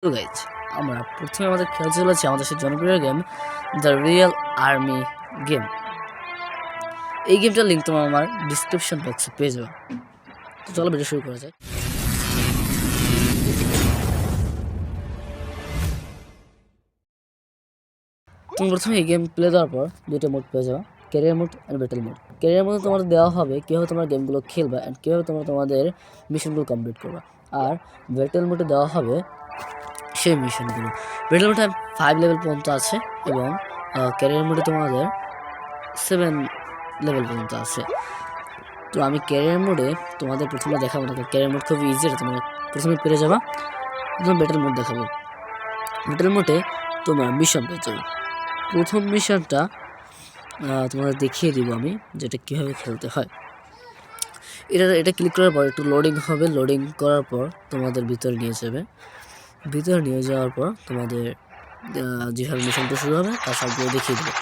তো গাইজ আমরা প্রথমে আমাদের খেলতে চলেছি আমাদের সেই জনপ্রিয় game the real army game. এই গেমটার লিঙ্ক তোমার আমার ডিসক্রিপশন বক্সে পেয়ে যাবে। তো চলো ভিডিও শুরু করা যায়। তুমি প্রথমে এই গেম প্লে দেওয়ার পর দুটো মোড পেয়ে যাবে, career mode and battle mode. Career মোডে তোমার দেওয়া হবে কীভাবে তোমার গেমগুলো খেলবা অ্যান্ড কীভাবে তোমরা তোমাদের মিশনগুলো কমপ্লিট করবা। আর ব্যাটেল মোডে দেওয়া হবে সেই মিশনগুলো। ব্যাটেল মোডে 5 লেভেল পর্যন্ত আছে এবং ক্যারিয়ার মোডে তোমাদের 7 লেভেল পর্যন্ত আছে। তো আমি ক্যারিয়ার মোডে তোমাদের প্রথমে দেখাবো না, ক্যারিয়ার মোড খুব ইজি, তোমরা প্রথমে পেরে যাবা। প্রথমে ব্যাটেল মোড দেখাবো। ব্যাটেল মোডে তোমরা মিশন পেয়ে যাবে। প্রথম মিশনটা তোমাদের দেখিয়ে দিব আমি, যেটা কীভাবে খেলতে হয়। এটা ক্লিক করার পর একটু লোডিং হবে, লোডিং করার পর তোমাদের ভিতরে নিয়ে যাবে। ভিতরে নিয়ে যাওয়ার পর তোমাদের যেভাবে মিশনটা শুরু হবে তার সবগুলো দেখিয়ে দেবে।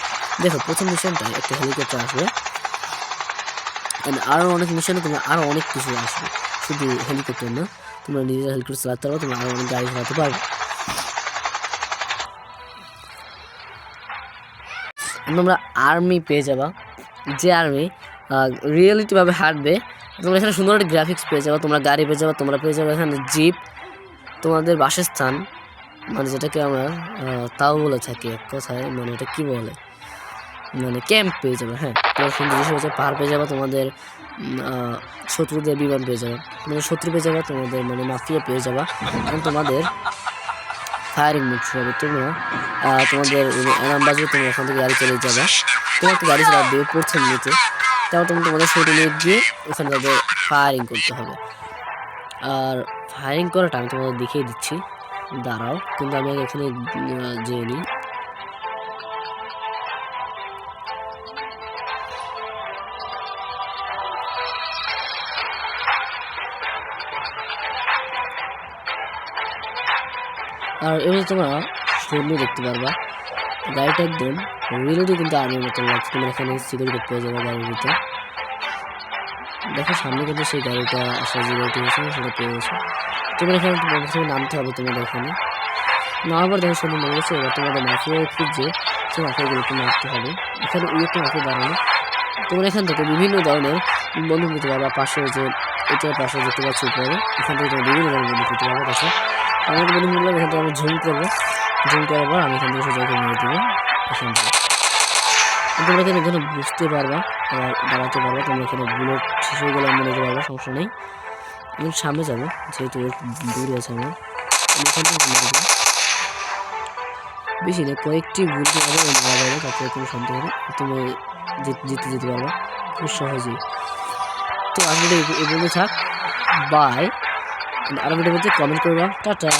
দেখো প্রথম মিশনটায় একটা হেলিকপ্টার আসবে, আরও অনেক মিশনে তোমরা আরও অনেক কিছু আসবে, শুধু হেলিকপ্টার না, তোমরা নিজেরা হেলিকপ্টার চালাতে পারবে, তোমরা আরও অনেক গাড়ি চালাতে পারবে। তোমরা আর্মি পেয়ে যাবা, যে আর্মি রিয়েলিটিভাবে হাঁটবে। তোমরা এখানে সুন্দর একটা গ্রাফিক্স পেয়ে যাবে, তোমরা গাড়ি পেয়ে যাবে, তোমরা পেয়ে যাবে এখানে জিপ, তোমাদের বাসস্থান মানে যেটাকে আমরা তাও বলে থাকি এক কথায়, মানে এটা কী বলে, মানে ক্যাম্প পেয়ে যাবে। হ্যাঁ, তোমার সুন্দর জিনিস হয়েছে, পাহাড় পেয়ে যাবে, তোমাদের শত্রুদের বিমান পেয়ে যাবে, তোমাদের শত্রু পেয়ে যাবে, তোমাদের মানে মাফিয়া পেয়ে যাবে, এবং তোমাদের ফায়ারিং মুড শুরু হবে। তোমরা তোমাদের অ্যালার্ম বাজবে, তোমরা এখান থেকে গাড়ি চলে যাবে, তোমার একটা গাড়ি চালা দেবে প্রথম নিতে, তারপর তুমি তোমাদের শত্রু নিয়ে গিয়ে ওখানে তাদের ফায়ারিং করতে হবে। আর ফায়ারিং করাটা আমি তোমাদের দেখিয়ে দিচ্ছি, দাঁড়াও, কিন্তু আমি এখানে যেয়ে নিই। আর এমনি তোমরা সৈন্য দেখতে পারবা, গাড়িটা একদম রিয়েলিটি কিন্তু আর্মির মতো লাগছে। তোমরা এখানে সিকিউরিটি পেয়ে যাবে গাড়ির ভিতরে। দেখো সামনে কিন্তু সেই গাড়িটা আসা যে গাড়িটি হয়েছে সেটা পেয়ে গেছে। তোমরা এখানে প্রথমে নামতে হবে, তোমাদের এখানে নামাবার দেখো সৈন্য নেমে গেছে। এবার তোমাদের মাফিয়া খুঁজছে, সেই মাফিয়াগুলোকে মারতে হবে। এখানে ওই একটা মাফিয়া দাঁড়ানো, তোমরা এখান থেকে বিভিন্ন ধরনের বন্দুক নিতে পারবা। পাশে যে এটার পাশে দেখতে পাচ্ছি উপরে, এখান থেকে তোমরা বিভিন্ন ধরনের বন্দুক নিতে পারবে। কাছে আমাদের বন্ধু মিললাম, এখান থেকে আমি ঝুম করবো, ঝুম করার পর আমি এখান থেকে সোজা মেরে দেবো। এখান থেকে তোমরা এখানে বুঝতে পারবা, আবার দাঁড়াতে পারবা। তোমরা এখানে বুলেট শেষ হয়ে গেলে আমি নিতে পারবো, সমস্যা নেই। আমি সামনে যাবো, যেহেতু দূরে আছে আমার, আমি এখান থেকে মেরে দেবো। বেশি না, কয়েকটি বুলেট মারা যাবে, তাতে কোনো সন্দেহ নেই, তুমি জিতে যেতে পারবা খুব সহজেই। তো আজকে এই বন্ধু থাক, বাই। আর ভিডিও মধ্যে কমেন্ট করবা, টাটা।